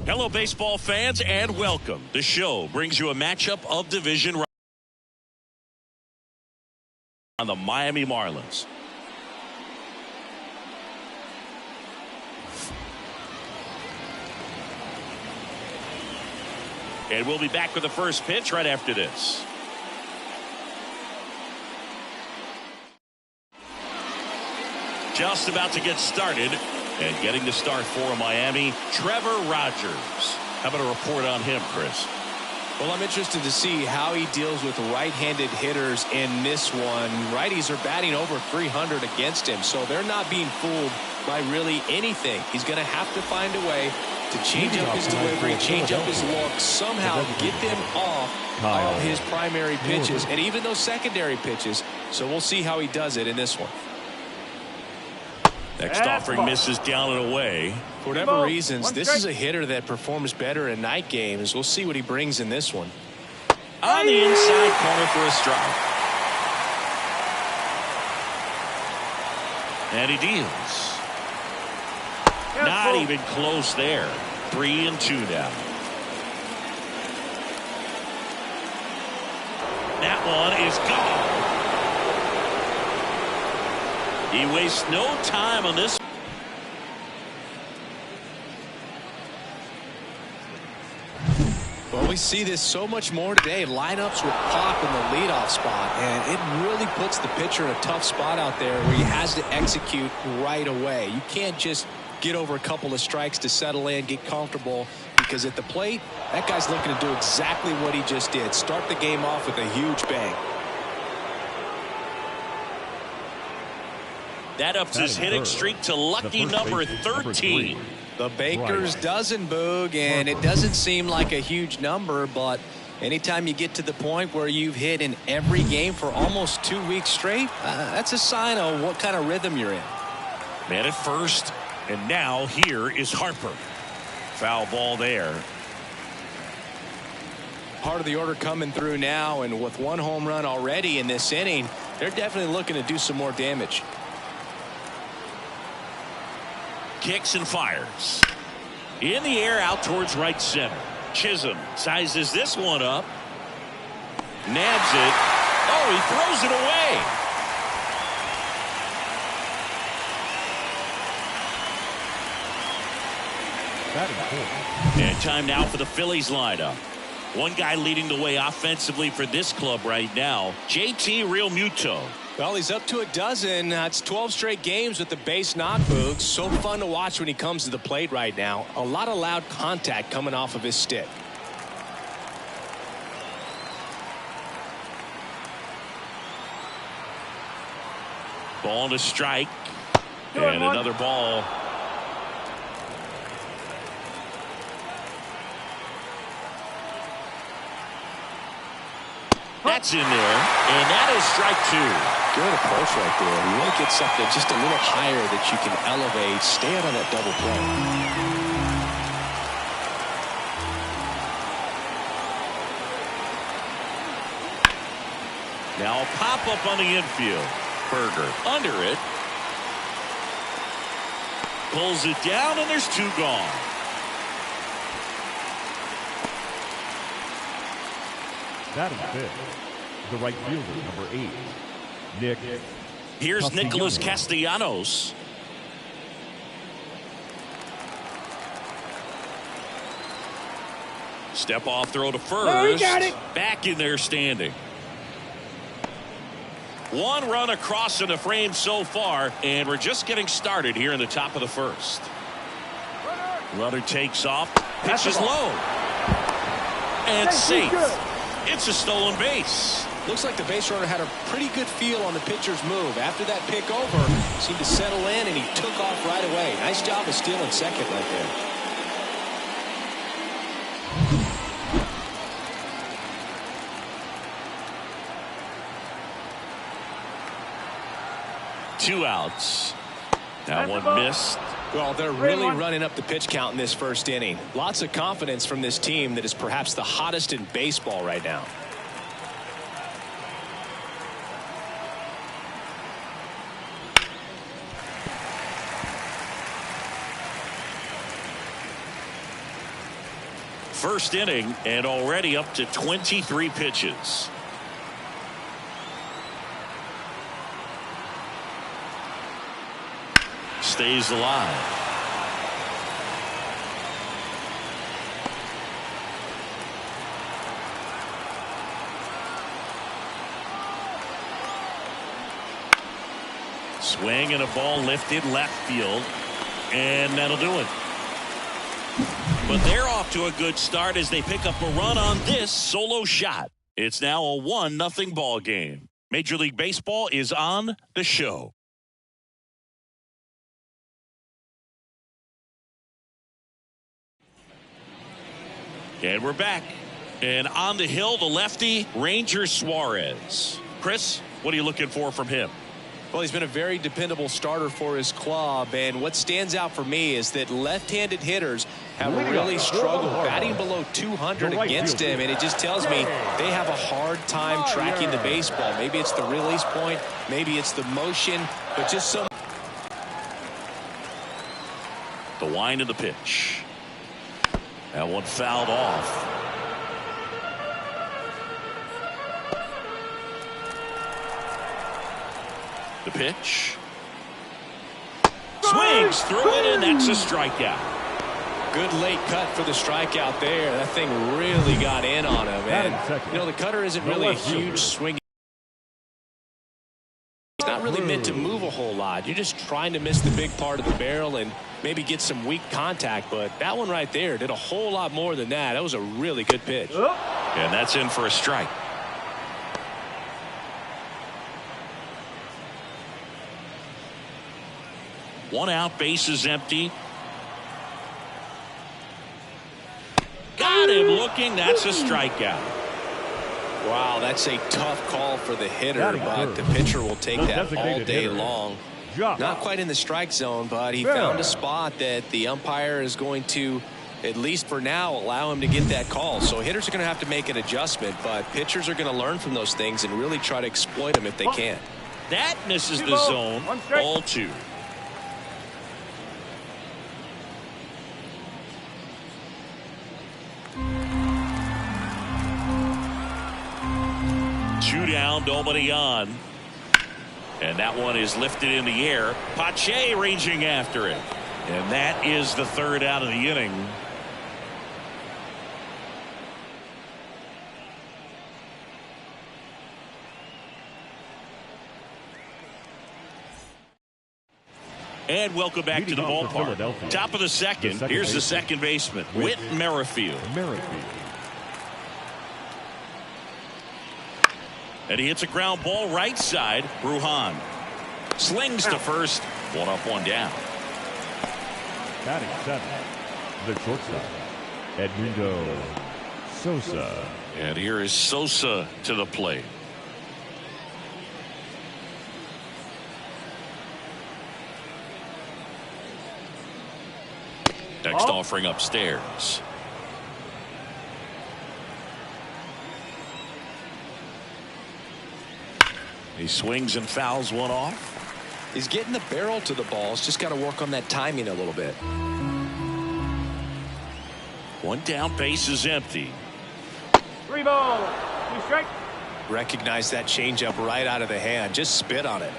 Hello, baseball fans, and welcome. The show brings you a matchup of division rivals on the Miami Marlins. And we'll be back with the first pitch right after this. Just about to get started. And getting the start for Miami, Trevor Rogers. How about a report on him, Chris? Well, I'm interested to see how he deals with right-handed hitters in this one. Righties are batting over 300 against him, so they're not being fooled by really anything. He's going to have to find a way to change up his delivery, change up his look, somehow get them off his primary pitches and even those secondary pitches. So we'll see how he does it in this one. Next offering misses down and away. For whatever reasons, this is a hitter that performs better in night games. We'll see what he brings in this one. On the inside corner for a strike. And he deals. Not even close there. 3-2 now. That one is gone. He wastes no time on this. Well, we see this so much more today. Lineups with pop in the leadoff spot, and it really puts the pitcher in a tough spot out there where he has to execute right away. You can't just get over a couple of strikes to settle in, get comfortable, because at the plate, that guy's looking to do exactly what he just did. Start the game off with a huge bang. That ups his hitting streak to lucky number 13. The Baker's dozen, Boog, and it doesn't seem like a huge number, but anytime you get to the point where you've hit in every game for almost 2 weeks straight, that's a sign of what kind of rhythm you're in. Man at first, and now here is Harper. Foul ball there. Part of the order coming through now, and with one home run already in this inning, they're definitely looking to do some more damage. Kicks and fires. In the air out towards right center. Chisholm sizes this one up. Nabs it. Oh, he throws it away. And time now for the Phillies lineup. One guy leading the way offensively for this club right now, JT Realmuto. Well, he's up to a dozen. That's 12 straight games with the base knock, Boog. So fun to watch when he comes to the plate right now. A lot of loud contact coming off of his stick. Ball to strike. And another ball. That's in there, and that is strike two. Good approach right there. You want to get something just a little higher that you can elevate. Stay out on that double play. Now a pop-up on the infield. Berger under it. Pulls it down, and there's two gone. That is it. The right fielder, number 8, Nick. Here's Nicholas Castellanos. Step off throw to first. Oh, he got it. Back in there standing. One run across in the frame so far, and we're just getting started here in the top of the first. Runner takes off, pitches low, and safe. It's a stolen base. Looks like the base runner had a pretty good feel on the pitcher's move. After that pick over, seemed to settle in, and he took off right away. Nice job of stealing second right there. Two outs. That one missed. Well, they're really running up the pitch count in this first inning. Lots of confidence from this team that is perhaps the hottest in baseball right now. First inning and already up to 23 pitches. Stays alive. Swing and a ball lifted left field, and that'll do it. But they're off to a good start as they pick up a run on this solo shot. It's now a 1-0 ball game. Major League Baseball is on the show. And we're back. And on the hill, the lefty, Ranger Suarez. Chris, what are you looking for from him? Well, he's been a very dependable starter for his club, and what stands out for me is that left-handed hitters have really struggled batting below 200 against him, and it just tells me they have a hard time tracking the baseball. Maybe it's the release point, maybe it's the motion, but just some. The wind of the pitch. That one fouled off. The pitch. Swings through it, and that's a strikeout. Good late cut for the strikeout there. That thing really got in on him. And, you know, the cutter isn't really a huge swing. It's not really meant to move a whole lot. You're just trying to miss the big part of the barrel and maybe get some weak contact. But that one right there did a whole lot more than that. That was a really good pitch. And that's in for a strike. One out, bases empty. Got him looking. That's a strikeout. Wow, that's a tough call for the hitter, but the pitcher will take that all day long. Not quite in the strike zone, but he found a spot that the umpire is going to, at least for now, allow him to get that call. So hitters are going to have to make an adjustment, but pitchers are going to learn from those things and really try to exploit them if they can. That misses the zone. Ball 2. Two down, nobody on. And that one is lifted in the air. Pache ranging after it. And that is the third out of the inning. And welcome back to the ballpark. Top of the second. Here's the second baseman, Whit Merrifield. And he hits a ground ball right side. Brujan slings to first. One up, one down. Batting 7, the shortstop, Edmundo Sosa. And here is Sosa to the plate. Next offering upstairs. He swings and fouls one off. He's getting the barrel to the balls. Just got to work on that timing a little bit. One down, base is empty. 3 balls, 2 strikes. Recognize that changeup right out of the hand. Just spit on it.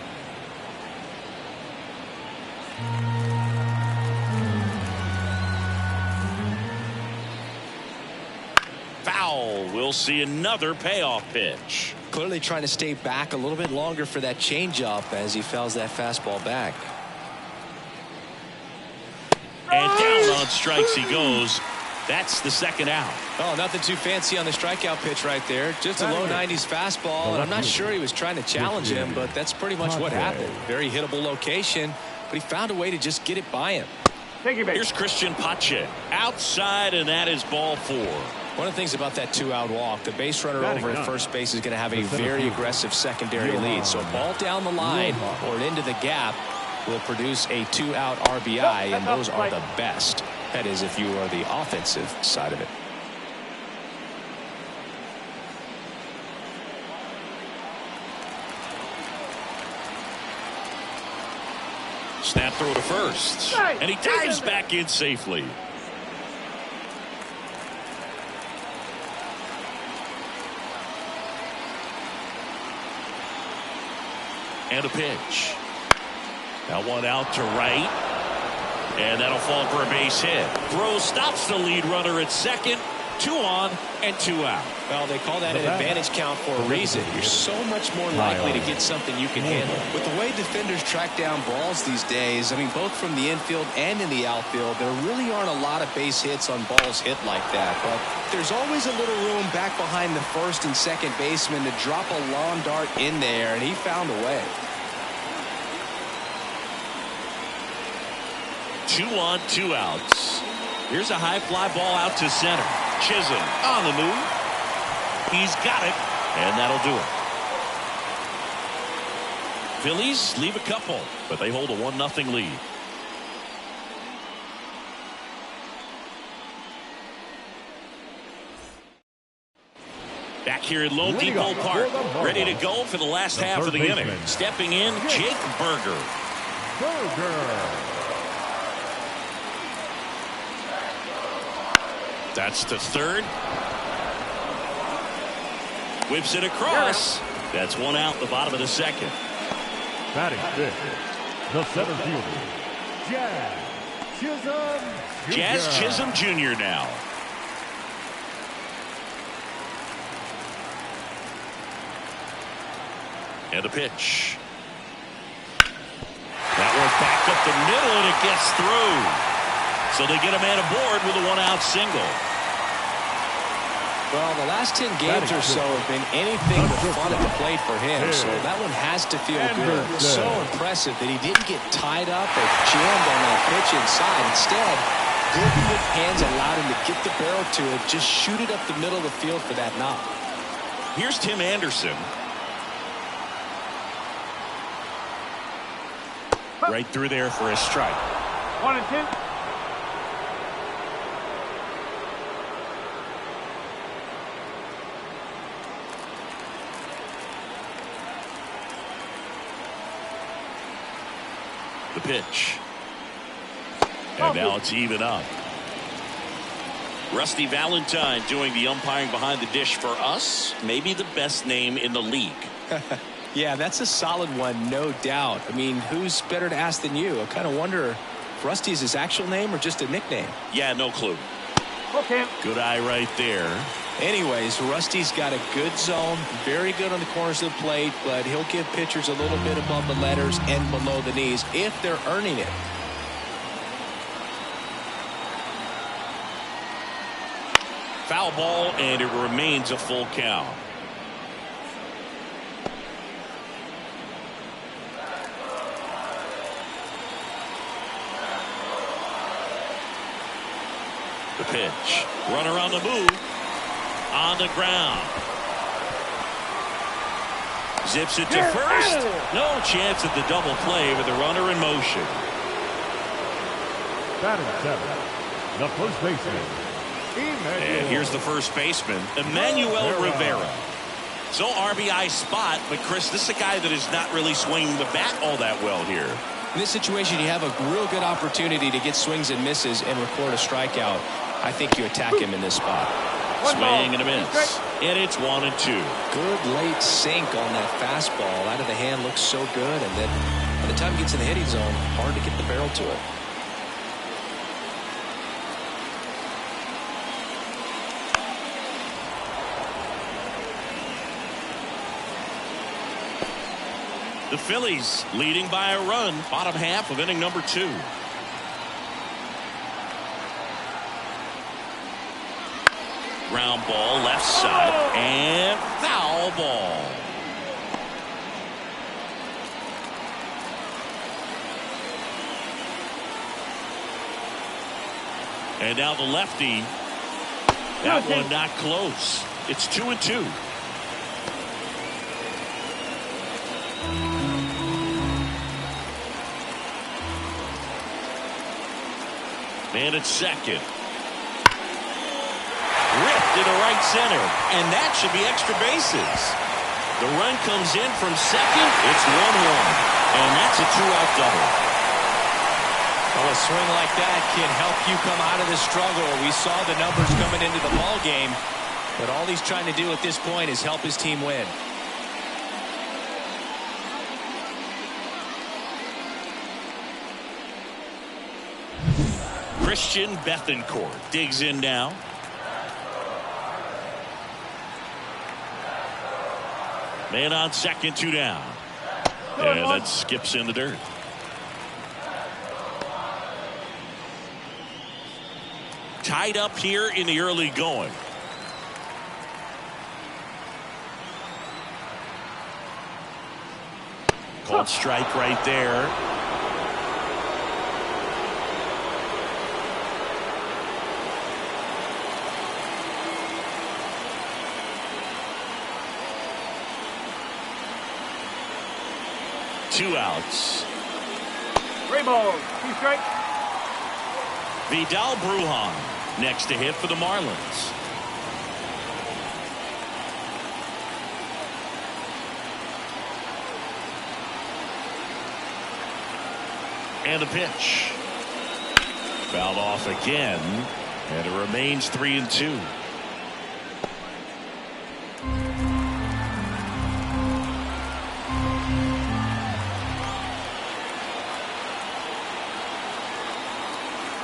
Foul. We'll see another payoff pitch. Clearly trying to stay back a little bit longer for that changeup as he fouls that fastball back. And down on strikes he goes. That's the second out. Oh, nothing too fancy on the strikeout pitch right there. Just a low 90s fastball, and I'm not sure he was trying to challenge him, but that's pretty much what happened. Very hittable location, but he found a way to just get it by him. Here's Christian Pache outside, and that is ball 4. One of the things about that 2-out walk, the base runner over at first base is going to have a very aggressive secondary lead. So a ball down the line or into the gap will produce a 2-out RBI, and those are the best. That is, if you are the offensive side of it. Snap throw to first, and he dives back in safely. And a pitch. That one out to right. And that'll fall for a base hit. Throw stops the lead runner at second. 2 on and 2 out. Well, they call that an advantage count for a reason. You're so much more likely to get something you can handle. With the way defenders track down balls these days, I mean, both from the infield and in the outfield, there really aren't a lot of base hits on balls hit like that. But there's always a little room back behind the first and second baseman to drop a lawn dart in there, and he found a way. 2 on, 2 outs. Here's a high fly ball out to center. Chisholm on the move. He's got it, and that'll do it. Phillies leave a couple, but they hold a 1-0 lead. Back here at Lone Depot Park, ready to go for the last half of the inning. Stepping in, Jake Berger. That's to third. Whips it across. That's 1 out in the bottom of the second. Batting fifth, the center fielder, Jazz Chisholm Jr. now. And a pitch. That one back up the middle, and it gets through. So they get a man aboard with a 1-out single. Well, the last 10 games or so have been anything but fun at the plate for him, so that one has to feel good. So impressive that he didn't get tied up or jammed on that pitch inside. Instead, good quick hands allowed him to get the barrel to it, just shoot it up the middle of the field for that knock. Here's Tim Anderson. Right through there for a strike. 1-2. The pitch. And now it's even up. Rusty Valentine doing the umpiring behind the dish for us. Maybe the best name in the league. Yeah, that's a solid one, no doubt. I mean, who's better to ask than you? I kind of wonder if Rusty is his actual name or just a nickname. Yeah, no clue. Okay. Good eye right there. Anyways, Rusty's got a good zone, very good on the corners of the plate, but he'll give pitchers a little bit above the letters and below the knees if they're earning it. Foul ball, and it remains a full count. The pitch. Runner on the move. On the ground. Zips it to first. No chance at the double play with the runner in motion. Batting seventh, the first baseman, And here's the first baseman, Emmanuel Rivera. So RBI spot, but Chris, this is a guy that is not really swinging the bat all that well here. In this situation, you have a real good opportunity to get swings and misses and record a strikeout. I think you attack him in this spot. Swing and a miss. And it's 1-2. Good late sink on that fastball. Out of the hand looks so good, and then by the time it gets in the hitting zone, hard to get the barrel to it. The Phillies leading by a run, bottom half of inning number 2. Ground ball left side and foul ball. And now the lefty. That one not close. It's 2-2. Man at second. Ripped into right center. And that should be extra bases. The run comes in from second. It's 1-1. And that's a 2-out double. Well, a swing like that can help you come out of the struggle. We saw the numbers coming into the ball game. But all he's trying to do at this point is help his team win. Christian Bethancourt digs in now. Man on second, 2 down. And that skips in the dirt. Tied up here in the early going. Called strike right there. Two outs. 3 balls, 2 strikes. Vidal Brujan next to hit for the Marlins. And a pitch. Fouled off again, and it remains 3-2.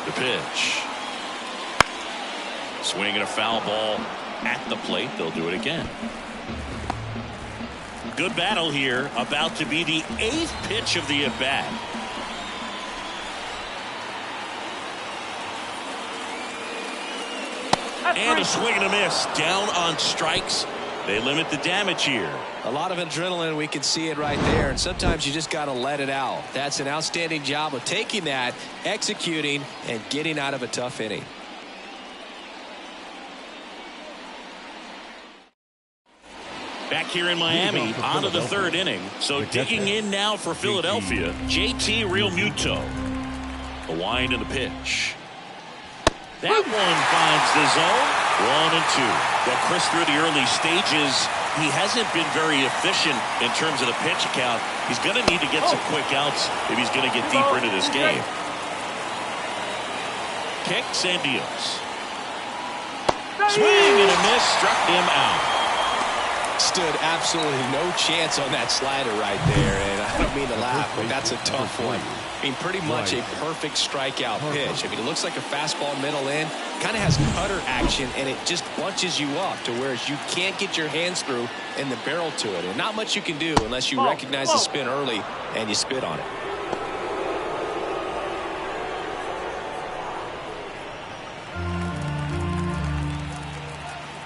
The pitch. Swinging a foul ball at the plate. They'll do it again. Good battle here. About to be the 8th pitch of the at-bat. And a swing and a miss. Down on strikes. They limit the damage here. A lot of adrenaline. We can see it right there. And sometimes you just got to let it out. That's an outstanding job of taking that, executing, and getting out of a tough inning. Back here in Miami, on to the 3rd inning. So digging in now for Philadelphia, JT Realmuto. The wind and the pitch. That one finds the zone. 1-2. Well, Chris, through the early stages, he hasn't been very efficient in terms of the pitch count. He's going to need to get some quick outs if he's going to get deeper into this game. Kicks and deals. Swing and a miss, struck him out. Stood absolutely no chance on that slider right there, and I don't mean to laugh, but that's a tough one. I mean, pretty much a perfect strikeout pitch. I mean, it looks like a fastball middle in, kind of has cutter action, and it just bunches you up to where you can't get your hands through and the barrel to it, and not much you can do unless you recognize the spin early and you spit on it.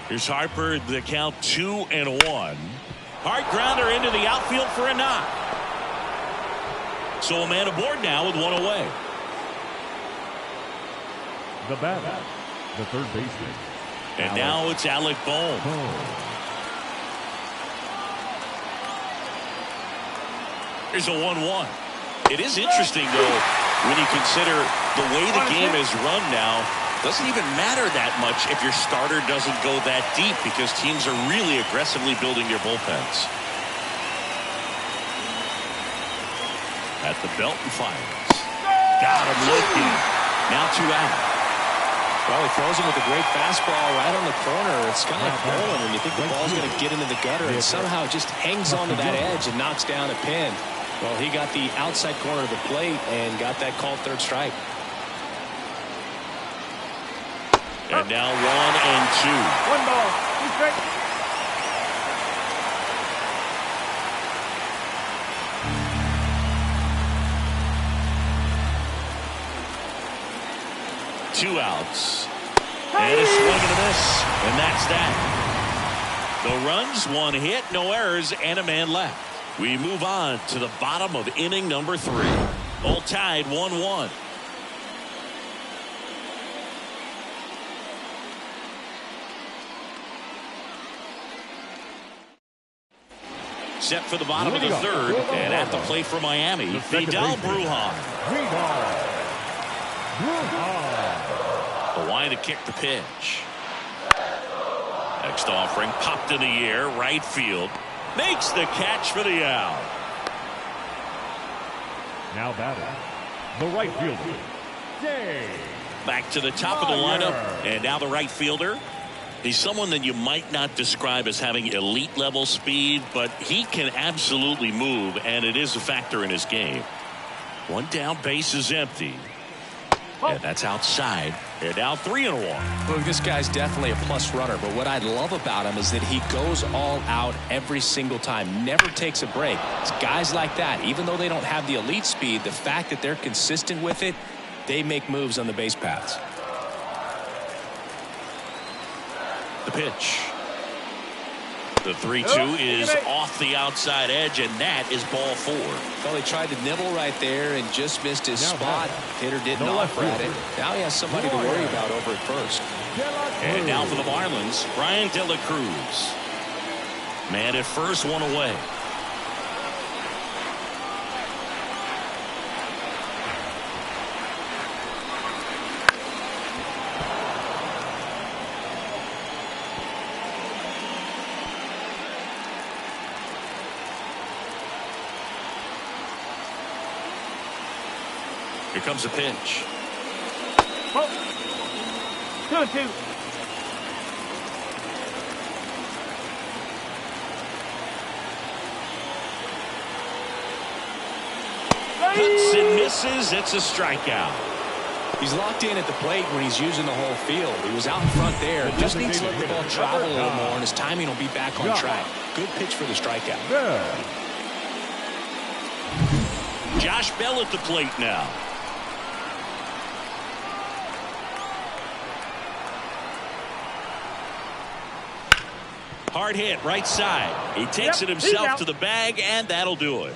Here's Harper, the count 2-1. Hard grounder into the outfield for a knock. So a man aboard now with 1 away. The batter, the 3rd baseman. And now it's Alec Bohm. Here's a 1-1. It is interesting, though, when you consider the way the game is run now. Doesn't even matter that much if your starter doesn't go that deep because teams are really aggressively building their bullpens. At the belt and fires. Got him looking. Now 2 out. Well, he throws him with a great fastball right on the corner. It's kind of like bowling when you think the ball's going to get into the gutter, and somehow it just hangs onto that edge and knocks down a pin. Well, he got the outside corner of the plate and got that called 3rd strike. And now 1-2. 1 ball, 2 strikes. Two outs. And a swing and a miss. And that's that. No runs, 1 hit, no errors, and a man left. We move on to the bottom of inning number 3. All tied 1-1. Set for the bottom of the 3rd, and at the plate for Miami, Vidal Brujan. The line to kick the pitch. Next offering popped in the air, right field. Makes the catch for the out. Now batting, the right fielder, Day. Back to the top of the lineup, and now the right fielder. He's someone that you might not describe as having elite level speed, but he can absolutely move, and it is a factor in his game. 1 down, base is empty. And that's outside. And now 3-1. Look, this guy's definitely a plus runner, but what I love about him is that he goes all out every single time, never takes a break. It's guys like that, even though they don't have the elite speed, the fact that they're consistent with it, they make moves on the base paths. The pitch. The 3-2 is off the outside edge, and that is ball 4. Well, he tried to nibble right there and just missed his spot. Hitter didn't offer at it. Now he has somebody to worry about over at first. And now for the Marlins, Brian De La Cruz. Man at first, one away. Here comes the pitch. 2-2. Cuts and misses. It's a strikeout. He's locked in at the plate when he's using the whole field. He was out in front there. Just needs to let the ball travel a little more, and his timing will be back on track. Good pitch for the strikeout. Josh Bell at the plate now. Hard hit, right side. He takes it himself to the bag, and that'll do it.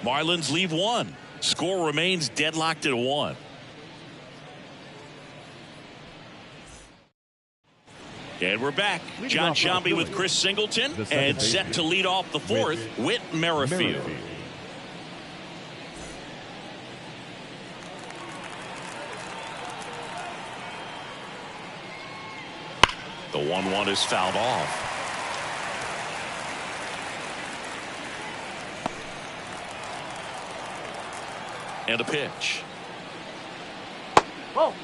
Marlins leave 1. Score remains deadlocked at 1. And we're back. John Sciambi with Chris Singleton, and set to lead off the 4th, Whit Merrifield. The 1-1 is fouled off. And a pitch. Whoa.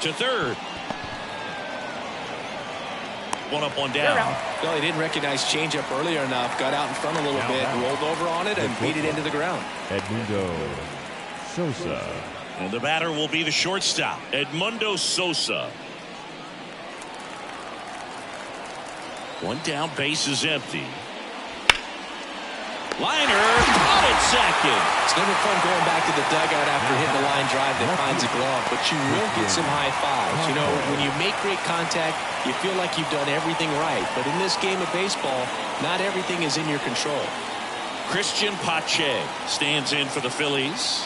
To third. One up, one down. Well, he didn't recognize changeup earlier enough. Got out in front a little bit, rolled over on it, and beat it into the ground. Edmundo Sosa. And the batter will be the shortstop, Edmundo Sosa. One down, base is empty. Liner, caught at second. It's never fun going back to the dugout after hitting a line drive that finds a glove, but you will get some high fives. You know, when you make great contact, you feel like you've done everything right. But in this game of baseball, not everything is in your control. Christian Pache stands in for the Phillies.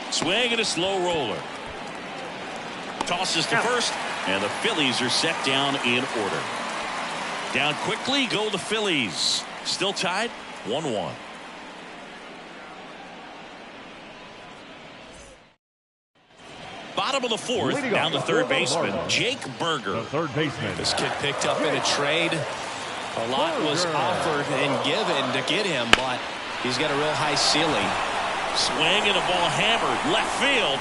Swing and a slow roller. Tosses to first, and the Phillies are set down in order. Down quickly go the Phillies. Still tied 1-1. Bottom of the 4th, down the third baseman, Jake Berger. The third baseman. This kid picked up in a trade. A lot was offered and given to get him, but he's got a real high ceiling. Swing and a ball hammered left field.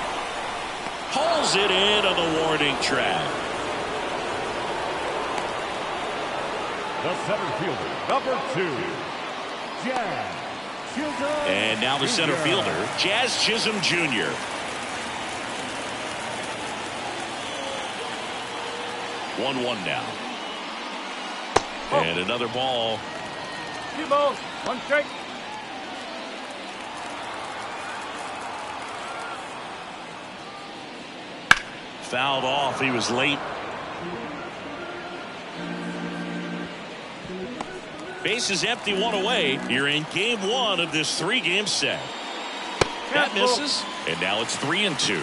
Hauls it in on the warning track. The center fielder, number 2, Jazz Chisholm. And now the center fielder, Jazz Chisholm Jr. (1-1) now. And another ball. 2 balls, 1 strike. Fouled off. He was late. Base is empty, 1 away. You're in game 1 of this 3-game set. That misses, and now it's 3-2.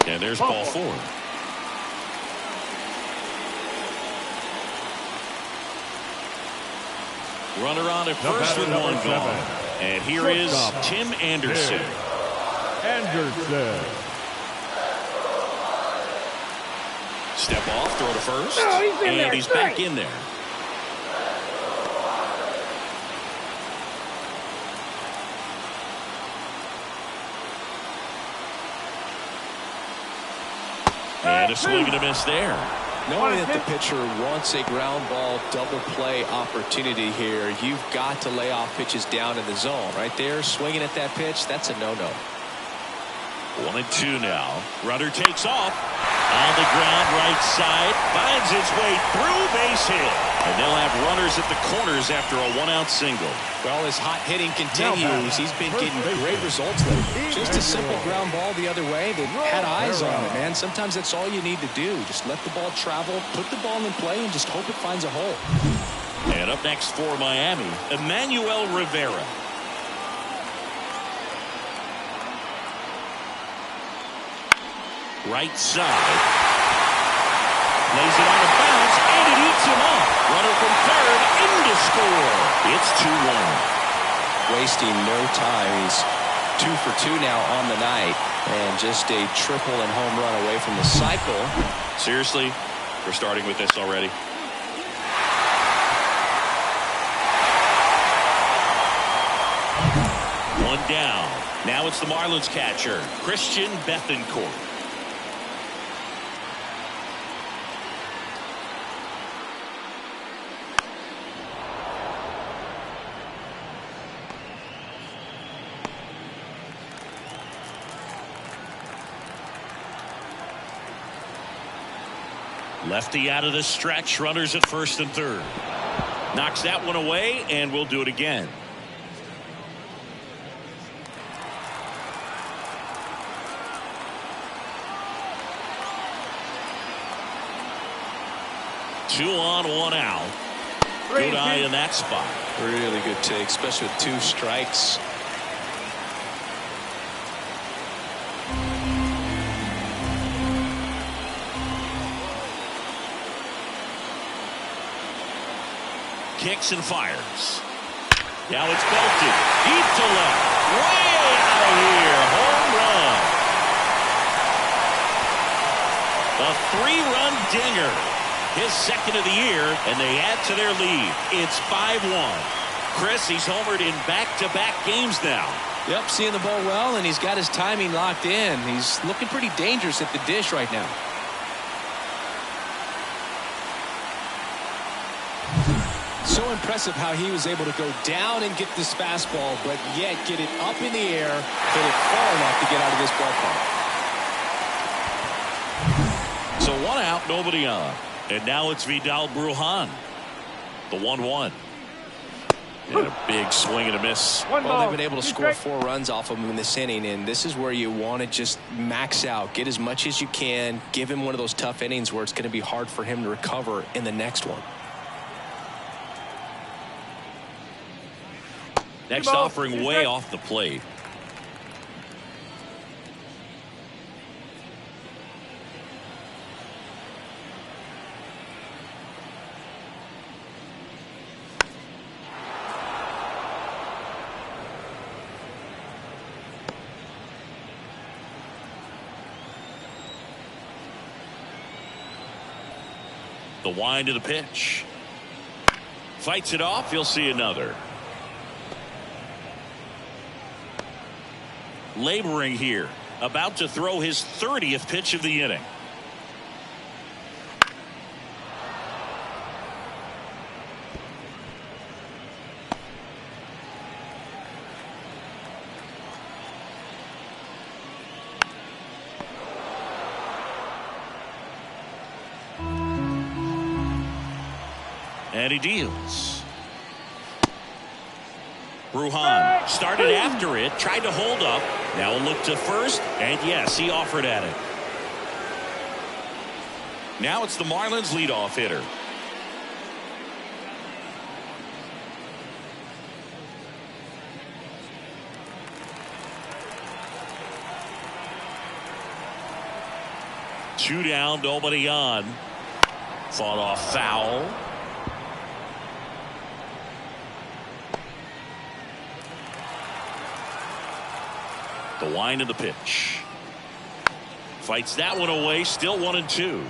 And there's ball 4. Runner on at first with 1 gone. And here is Tim Anderson. Anderson. Step off, throw to first. Oh, he's in there. And he's back in there. And a swing and a miss there. Knowing that the pitcher wants a ground ball double play opportunity here, you've got to lay off pitches down in the zone. Right there, swinging at that pitch, that's a no-no. 1-2 now. Runner takes off. On the ground, right side. Finds its way through, base hit. And they'll have runners at the corners after a one-out single. Well, his hot hitting continues. He's been getting great results lately. Just a simple ground ball the other way. They've had eyes on it, man. Sometimes that's all you need to do. Just let the ball travel, put the ball in play, and just hope it finds a hole. And up next for Miami, Emmanuel Rivera. Right side. Lays it on the bounce, and it eats him up. Runner from third, in to score. It's 2-1. Wasting no time. He's 2 for 2 now on the night, and just a triple and home run away from the cycle. Seriously, we're starting with this already. One down. Now it's the Marlins catcher, Christian Bethancourt. Lefty out of the stretch, runners at first and third. Knocks that one away, and we'll do it again. Two on, one out. Good eye in that spot. Really good take, especially with 2 strikes. Kicks and fires. Now it's belted. Deep to left. Way out of here. Home run. A 3-run dinger. His second of the year, and they add to their lead. It's 5-1. Chris, he's homered in back-to-back games now. Yep, seeing the ball well, and he's got his timing locked in. He's looking pretty dangerous at the dish right now. So impressive how he was able to go down and get this fastball, but yet get it up in the air, hit it far enough to get out of this ballpark. So 1 out, nobody on. And now it's Vidal Brujan. The 1-1. And a big swing and a miss. Well, they've been able to score 4 runs off of him in this inning, and this is where you want to just max out. Get as much as you can. Give him one of those tough innings where it's going to be hard for him to recover in the next one. Next offering way off the plate. The wind of the pitch. Fights it off. You'll see another. Laboring here. About to throw his 30th pitch of the inning. And he deals. Brujan started after it, tried to hold up. Now a look to first, and yes, he offered at it. Now it's the Marlins leadoff hitter. Two down, nobody on. Fought off foul. The wind of the pitch. Fights that one away. Still 1-2.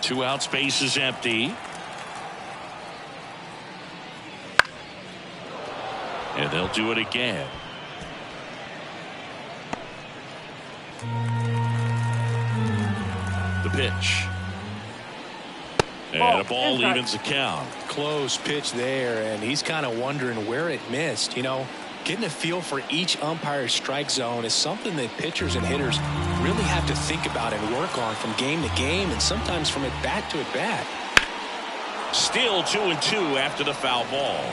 2 out, space is empty. And they'll do it again. The pitch. And a ball evens the count. Close pitch there, and he's kind of wondering where it missed. You know, getting a feel for each umpire's strike zone is something that pitchers and hitters really have to think about and work on from game to game, and sometimes from at bat to at bat. Still 2-2 after the foul ball.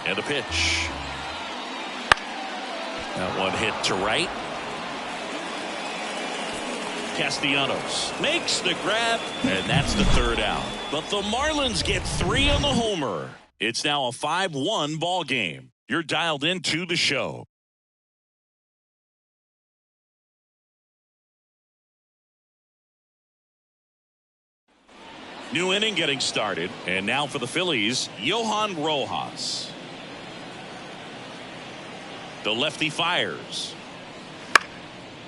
And the pitch. That one hit to right. Castellanos makes the grab, and that's the third out. But the Marlins get 3 on the homer. It's now a 5-1 ball game. You're dialed into the show. New inning getting started, and now for the Phillies, Johan Rojas. The lefty fires.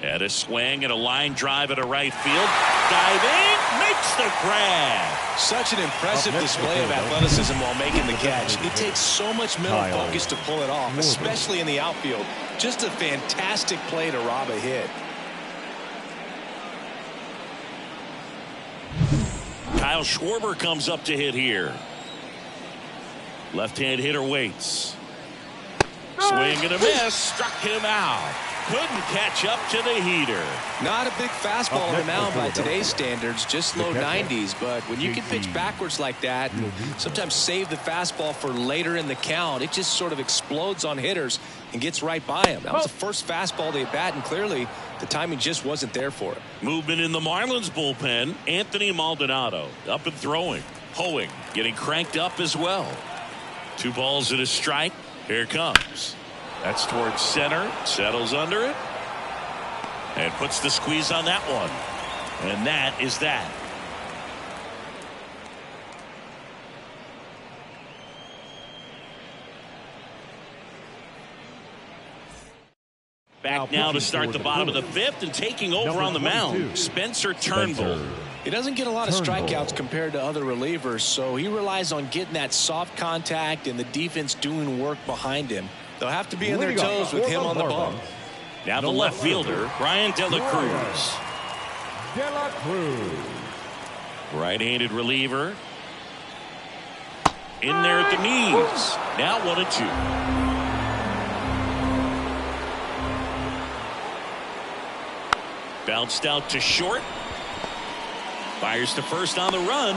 And a swing and a line drive at a right field. Diving, makes the grab. Such an impressive display of athleticism while making the catch. It takes so much mental focus to pull it off, especially in the outfield. Just a fantastic play to rob a hit. Kyle Schwarber comes up to hit here. Left-hand hitter waits. Swing and a miss. Struck him out. Couldn't catch up to the heater. Not a big fastball on the mound by today's standards, just low 90s. But when you can pitch backwards like that and sometimes save the fastball for later in the count, it just sort of explodes on hitters and gets right by him. That was the first fastball they bat, and clearly the timing just wasn't there for it. Movement in the Marlins bullpen. Anthony Maldonado up and throwing. Hoeing getting cranked up as well. 2 balls and a strike. Here it comes. That's towards center. Settles under it. And puts the squeeze on that one. And that is that. Back now to start the bottom of the 5th, and taking over on the mound, Spencer Turnbull. He doesn't get a lot of strikeouts compared to other relievers, so he relies on getting that soft contact and the defense doing work behind him. They'll have to be on their toes with him on the bump. Now the left fielder, Brian De La Cruz. De La Cruz. Right-handed reliever. In there at the knees. Now 1-2. Bounced out to short. Fires to first on the run.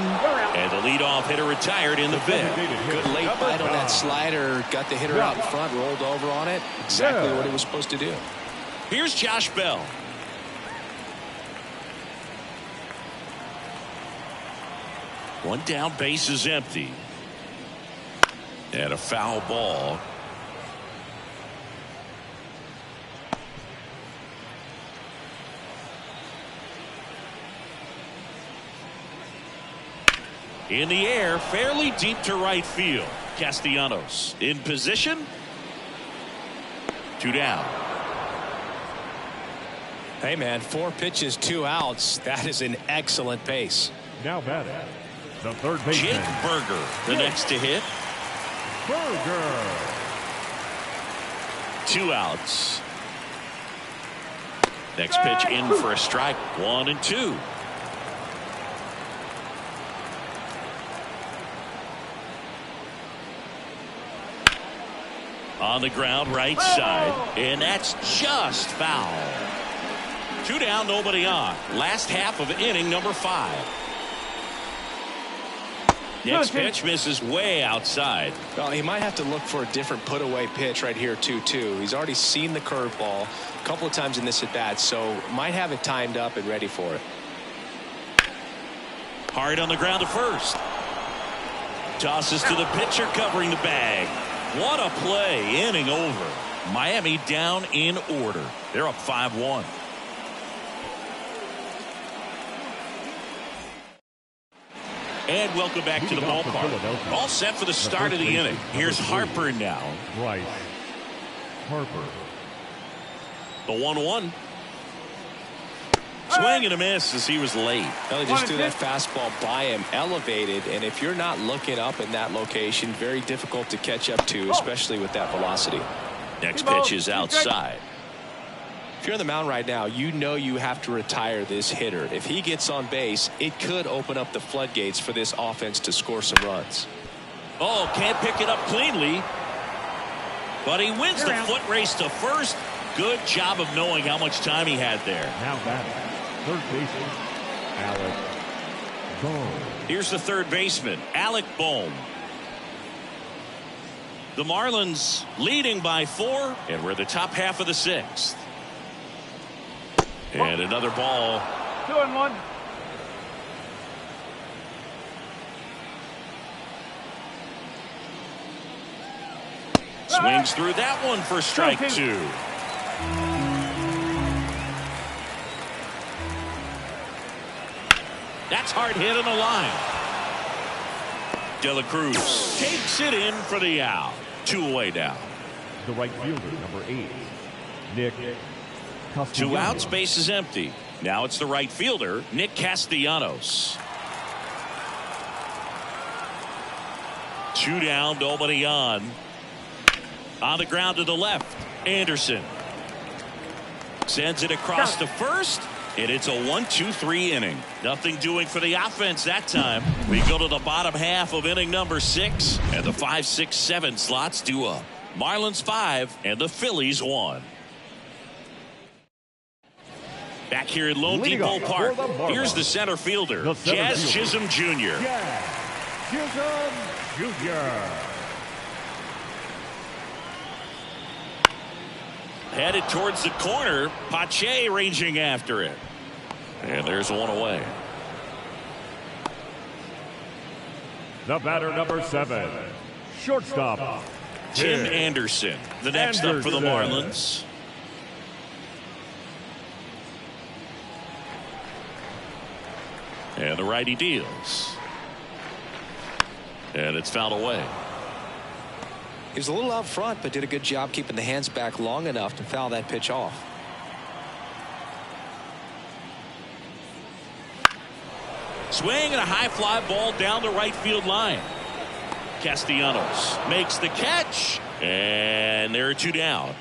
And the leadoff hitter retired in the 5th. Good late bite on that slider. Got the hitter out in front, rolled over on it. Exactly what he was supposed to do. Here's Josh Bell. One down, base is empty. And a foul ball. In the air, fairly deep to right field. Castellanos in position. 2 down. Hey, man, 4 pitches, 2 outs. That is an excellent pace. Now batting, the third baseman, Jake Berger, the next to hit. Berger. 2 outs. Next pitch in for a strike. 1-2. On the ground, right side, and that's just foul. 2 down, nobody on. Last half of inning number 5. Next pitch misses way outside. Well, he might have to look for a different put-away pitch right here, 2-2. He's already seen the curveball a couple of times in this at-bat, so might have it timed up and ready for it. Hard on the ground to first. Tosses to the pitcher covering the bag. What a play. Inning over. Miami down in order. They're up 5-1. And welcome back to the ballpark. All set for the start of the inning. Here's Harper now. Bryce Harper. The 1-1. Swing and a miss as he was late. Well, he just threw that fastball by him, elevated, and if you're not looking up in that location, very difficult to catch up to, especially with that velocity. Next pitch is outside. If you're on the mound right now, you know you have to retire this hitter. If he gets on base, it could open up the floodgates for this offense to score some runs. Oh, can't pick it up cleanly. But he wins the foot race to first. Good job of knowing how much time he had there. Now batting, third baseman, Alec Bohm. Here's the third baseman, Alec Bohm. The Marlins leading by 4, and we're in the top half of the 6th. And another ball. 2-1. Swings through that one for strike 2. That's hard hit on the line. De La Cruz takes it in for the out. 2 away now. The right fielder, number 8, Nick 2 outs, base is empty. Now it's the right fielder, Nick Castellanos. 2 down, nobody on. On the ground to the left, Anderson sends it across to first, and it's a 1-2-3 inning. Nothing doing for the offense that time. We go to the bottom half of inning number 6, and the 5, 6, 7 slots due up. Marlins 5 and the Phillies 1. Back here at Lone Depot Park, here's the center fielder, Jazz Chisholm Jr. Jazz Chisholm Jr. Headed towards the corner, Pache ranging after it. And there's 1 away. The batter, number 7, shortstop, Tim Anderson, the next up for the Marlins. And the righty deals. And it's fouled away. He was a little out front, but did a good job keeping the hands back long enough to foul that pitch off. Swing and a high fly ball down the right field line. Castellanos makes the catch, and there are 2 down.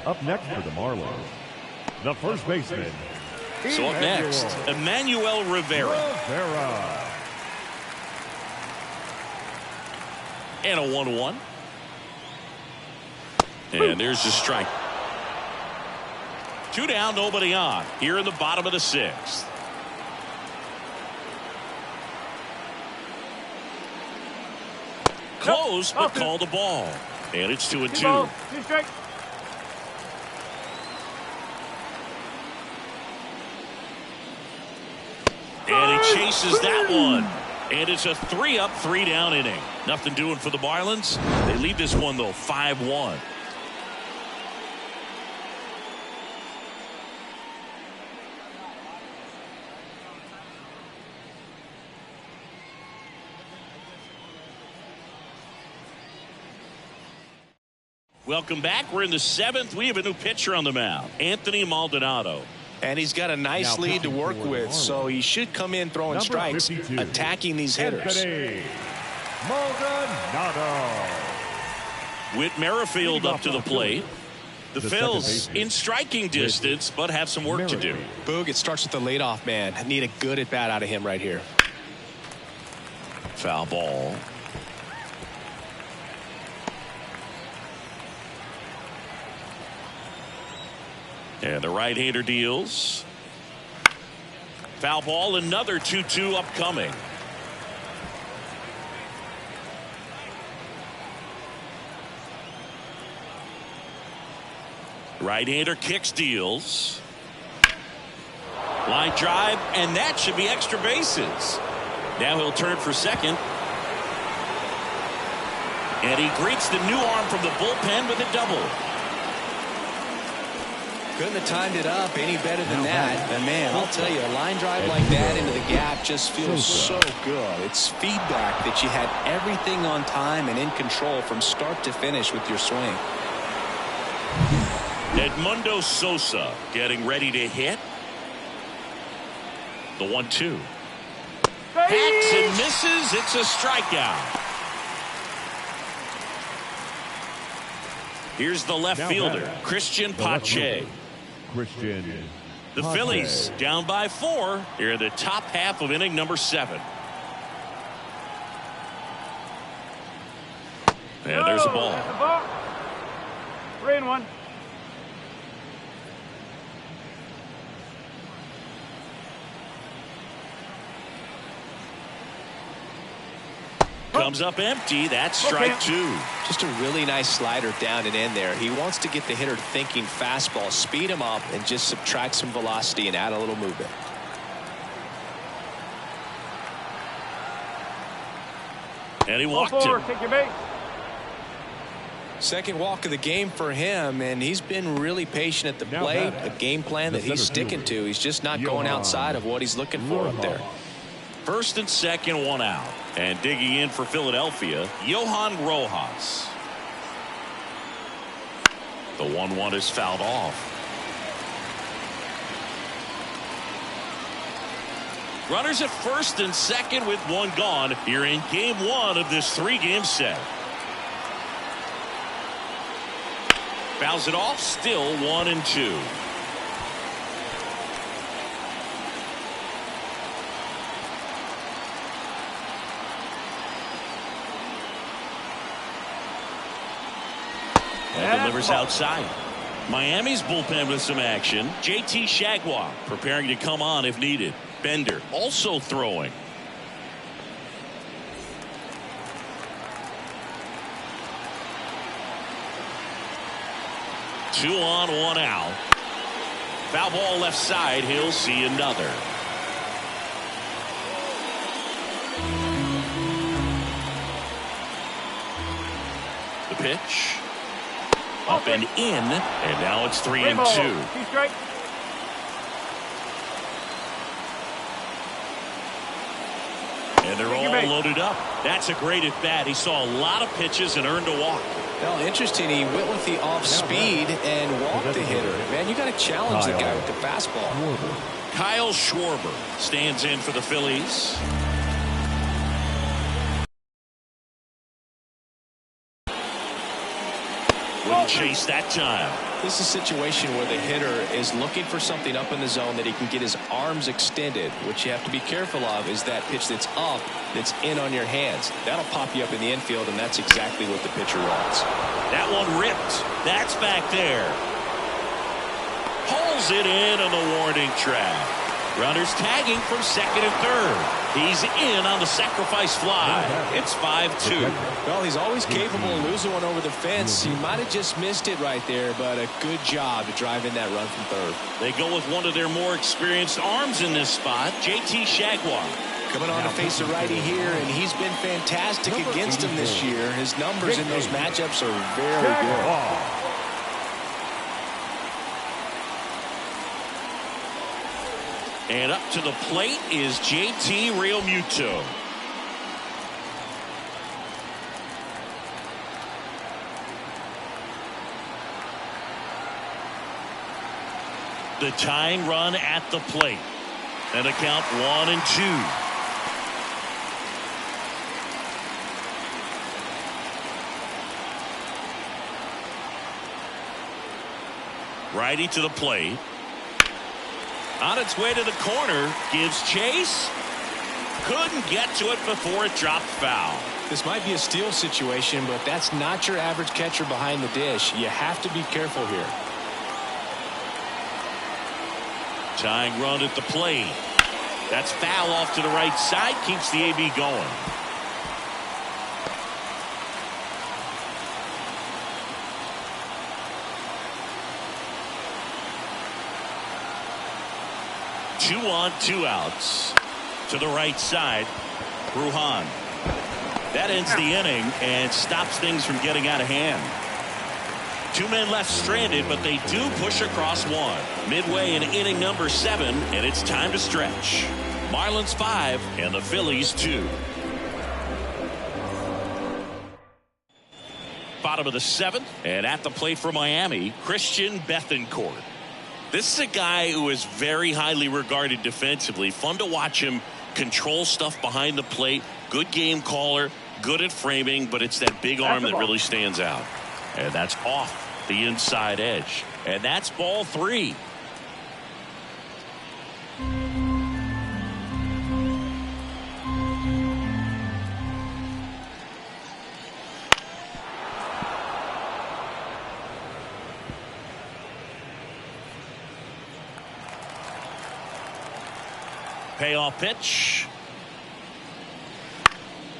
Up next for the Marlins, the first baseman. So up next, Emmanuel Rivera. And a 1-1. And there's the strike. 2 down, nobody on. Here in the bottom of the 6th. Close, but call the ball. And it's 2-2. And he chases that one. And it's a 3-up, 3-down inning. Nothing doing for the Marlins. They lead this one, though, 5-1. Welcome back. We're in the 7th. We have a new pitcher on the mound, Anthony Maldonado. And he's got a nice lead to work with, so he should come in throwing strikes, attacking these hitters. Maldonado. Whit Merrifield up to the plate. The Phillies in striking distance, but have some work to do. Boog, it starts with the leadoff man. Need a good at bat out of him right here. Foul ball. And the right-hander deals. Foul ball, another 2-2 upcoming. Right-hander kicks, deals. Line drive, and that should be extra bases. Now he'll turn for second. And he greets the new arm from the bullpen with a double. Couldn't have timed it up any better than that. And man, I'll tell you, a line drive like that into the gap just feels so good. It's feedback that you had everything on time and in control from start to finish with your swing. Edmundo Sosa getting ready to hit. The 1-2. Hacks and misses. It's a strikeout. Here's the left fielder, Christian Pache. Christian. The Phillies down by 4 here in the top half of inning number 7. And there's a ball. 3-1. Comes up empty. That's strike 2. Just a really nice slider down and in there. He wants to get the hitter thinking fastball, speed him up, and just subtract some velocity and add a little movement. And he walked him. Take your base. Second walk of the game for him, and he's been really patient at the plate. A game plan that he's sticking to. He's just not going outside of what he's looking for up there. First and second, 1 out. And digging in for Philadelphia, Johan Rojas. The 1-1 is fouled off. Runners at first and second with 1 gone here in game 1 of this 3-game set. Fouls it off, still 1-2. And delivers outside. Miami's bullpen with some action. JT Shagwar preparing to come on if needed. Bender also throwing. Two on, 1 out. Foul ball left side. He'll see another. The pitch. Up and in, and now it's 3-2. And they're all loaded up. That's a great at bat. He saw a lot of pitches and earned a walk. Well, interesting. He went with the off speed and walked the hitter. Man, you got to challenge the guy with the fastball. Kyle Schwarber stands in for the Phillies. Wouldn't chase that time. This is a situation where the hitter is looking for something up in the zone that he can get his arms extended. What you have to be careful of is that pitch that's up, that's in on your hands. That'll pop you up in the infield, and that's exactly what the pitcher wants. That one ripped. That's back there. Pulls it in on the warning track. Runners tagging from second and third. He's in on the sacrifice fly. It's 5-2. Well, he's always capable of losing one over the fence. He might have just missed it right there, but a good job to drive in that run from third. They go with one of their more experienced arms in this spot, JT Shagwar. Coming on to face a righty here, and he's been fantastic against him this year. His numbers in those matchups are very good. And up to the plate is JT Realmuto. The tying run at the plate. And a count 1-2. Righty to the plate. On its way to the corner, gives chase. Couldn't get to it before it dropped foul. This might be a steal situation, but that's not your average catcher behind the dish. You have to be careful here. Tying run at the plate. That's foul off to the right side. Keeps the AB going. Two on, 2 outs. To the right side, Bruhan. That ends the inning and stops things from getting out of hand. 2 men left stranded, but they do push across 1. Midway in inning number 7, and it's time to stretch. Marlins 5 and the Phillies 2. Bottom of the 7th, and at the plate for Miami, Christian Bethancourt. This is a guy who is very highly regarded defensively. Fun to watch him control stuff behind the plate. Good game caller, good at framing, but it's that big arm that really stands out. And that's off the inside edge. And that's ball 3. Payoff pitch.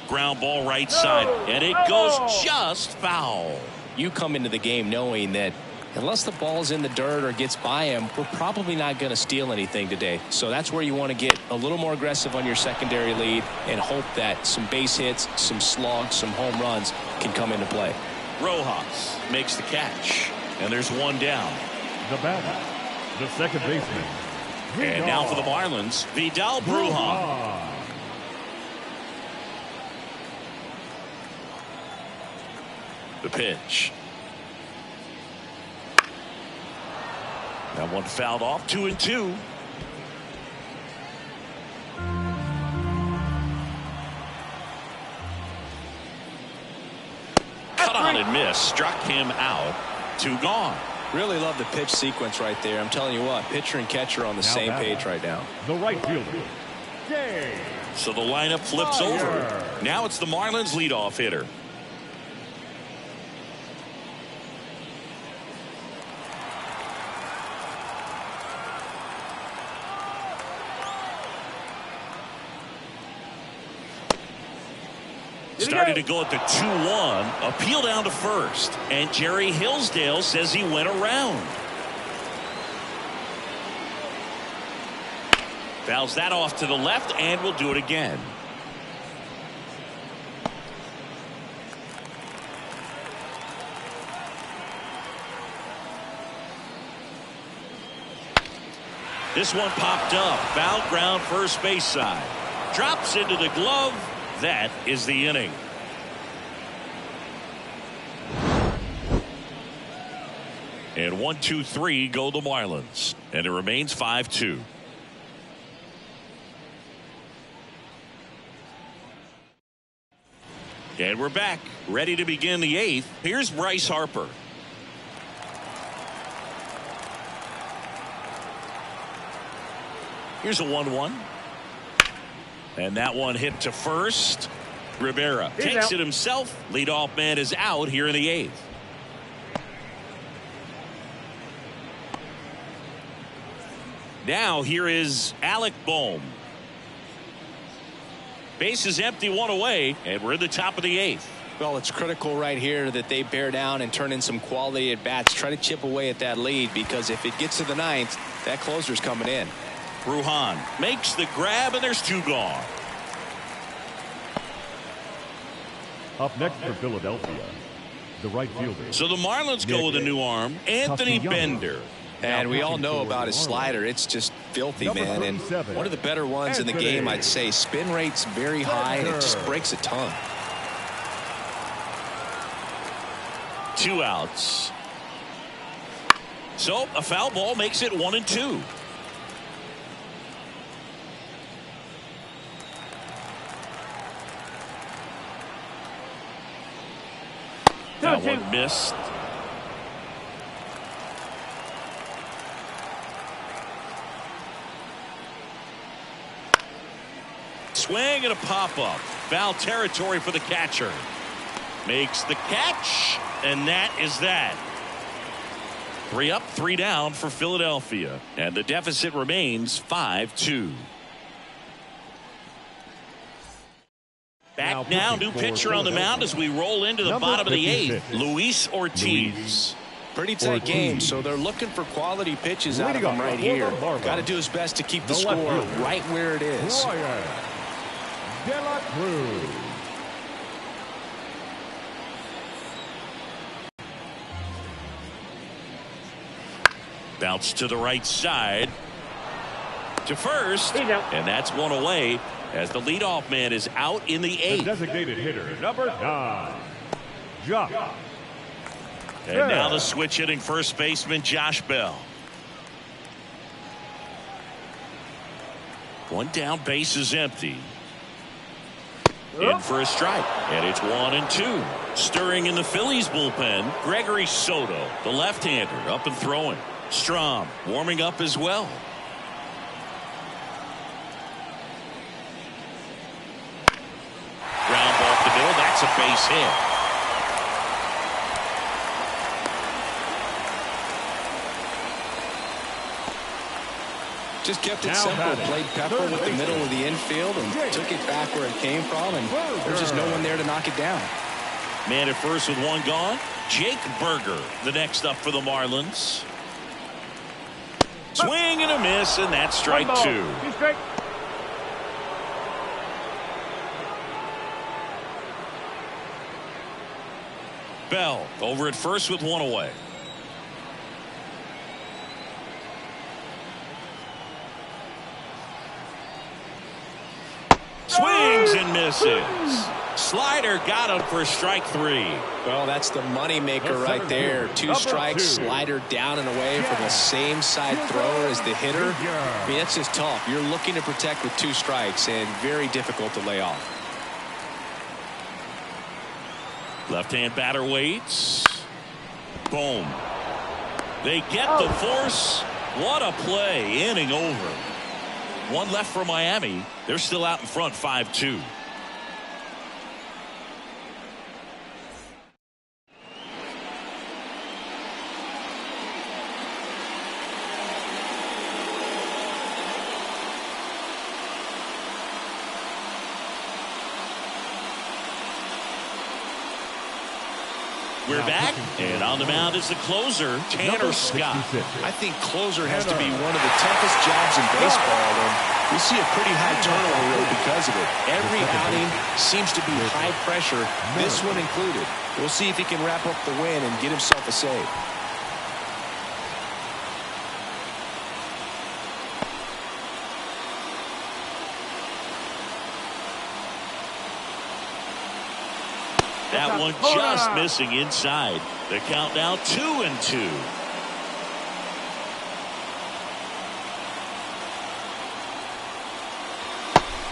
Ground ball right side. And it goes just foul. You come into the game knowing that unless the ball's in the dirt or gets by him, we're probably not going to steal anything today. So that's where you want to get a little more aggressive on your secondary lead and hope that some base hits, some slugs, some home runs can come into play. Rojas makes the catch. And there's one down. The batter, the second baseman. And now for the Marlins, Vidal Brujan. The pitch. That one fouled off. 2-2. Cut on and miss. Struck him out. 2 gone. Really love the pitch sequence right there. I'm telling you what, pitcher and catcher on the same page right now. The right fielder. So the lineup flips over. Now it's the Marlins leadoff hitter. Started to go at the 2-1. Appeal down to first. And Jerry Hillsdale says he went around. Fouls that off to the left and will do it again. This one popped up. Foul ground first base side. Drops into the glove. That is the inning. And 1, 2, 3 go the Marlins. And it remains 5-2. And we're back, ready to begin the 8th. Here's Bryce Harper. Here's a 1-1. And that one hit to first. Rivera takes it himself. Leadoff man is out here in the 8th. Now here is Alec Bohm. Base is empty, 1 away, and we're in the top of the 8th. Well, it's critical right here that they bear down and turn in some quality at bats. Try to chip away at that lead, because if it gets to the 9th, that closer's coming in. Brujan makes the grab, and there's 2 gone. Up next for Philadelphia, the right fielder. So the Marlins go with a new arm, Anthony Bender. And we all know about his slider. It's just filthy, man. And one of the better ones in the game, I'd say. Spin rate's very high, and it just breaks a ton. 2 outs. So a foul ball makes it 1-2. That one missed. Swing and a pop-up. Foul territory for the catcher. Makes the catch, and that is that. 3 up, 3 down for Philadelphia. And the deficit remains 5-2. Back now, new pitcher on the mound as we roll into the bottom of the 8th. Luis Ortiz. Pretty tight game, so they're looking for quality pitches out of him right here. Got to do his best to keep the score right where it is. Bounce to the right side. To first. And that's 1 away as the leadoff man is out in the 8th. The designated hitter, number 9, Josh. And now the switch hitting first baseman Josh Bell. One down, base is empty. In for a strike, and it's 1-2. Stirring in the Phillies bullpen, Gregory Soto, the left-hander, up and throwing. Strom warming up as well. Ground ball up the middle, that's a base hit. Just kept it simple, played pepper with the middle of the infield and took it back where it came from, and there's just no one there to knock it down. Man at first with one gone. Jake Berger, the next up for the Marlins. Swing and a miss, and that's strike 2. Bell over at first with one away. Swings and misses. Slider got him for strike 3. Well, that's the money maker right there. 2 strikes, slider down and away from the same side thrower as the hitter. I mean, that's just tough. You're looking to protect with 2 strikes and very difficult to lay off. Left-hand batter waits. Boom. They get the force. What a play. Inning over. One left for Miami. They're still out in front 5-2. We're back, and on the mound is the closer, Tanner Scott. I think closer has to be one of the toughest jobs in baseball, and we see a pretty high turnover rate because of it. Every outing seems to be high pressure, this one included. We'll see if he can wrap up the win and get himself a save. That one just missing inside. The count now 2-2.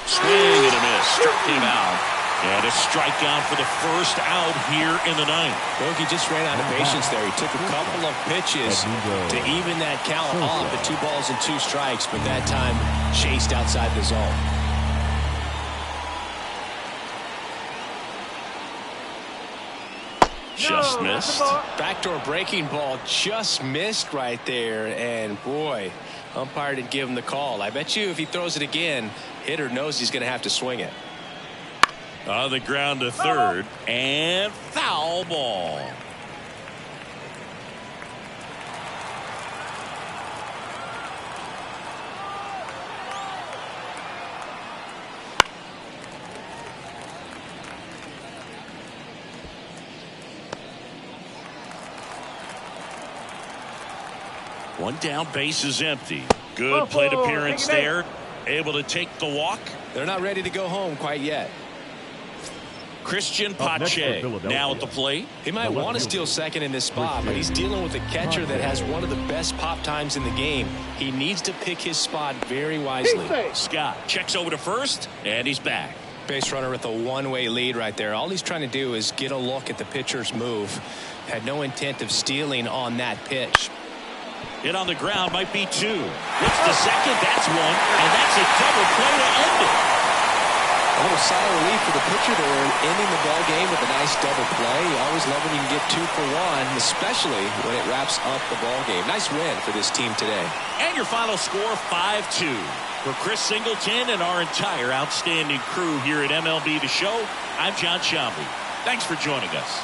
Swing and a miss. Struck him out. And a strikeout for the first out here in the 9th. Look, he just ran out of patience there. He took a couple of pitches to even that count off at 2 balls and 2 strikes, but that time chased outside the zone. Just missed. Backdoor breaking ball just missed right there, and boy, umpire didn't give him the call. I bet you if he throws it again, hitter knows he's going to have to swing it. On the ground to third, and foul ball. One down, base is empty. Good plate appearance there. Able to take the walk. They're not ready to go home quite yet. Christian Pache now at the plate. He might want to steal second in this spot, but he's dealing with a catcher that has one of the best pop times in the game. He needs to pick his spot very wisely. Scott checks over to first, and he's back. Base runner with a one-way lead right there. All he's trying to do is get a look at the pitcher's move. Had no intent of stealing on that pitch. Hit on the ground, might be 2. Looks to second, that's 1, and that's a double play to end it. A little sigh of relief for the pitcher there, ending the ball game with a nice double play. You always love when you can get 2 for 1, especially when it wraps up the ball game. Nice win for this team today. And your final score, 5-2. For Chris Singleton and our entire outstanding crew here at MLB The Show, I'm John Shambi. Thanks for joining us.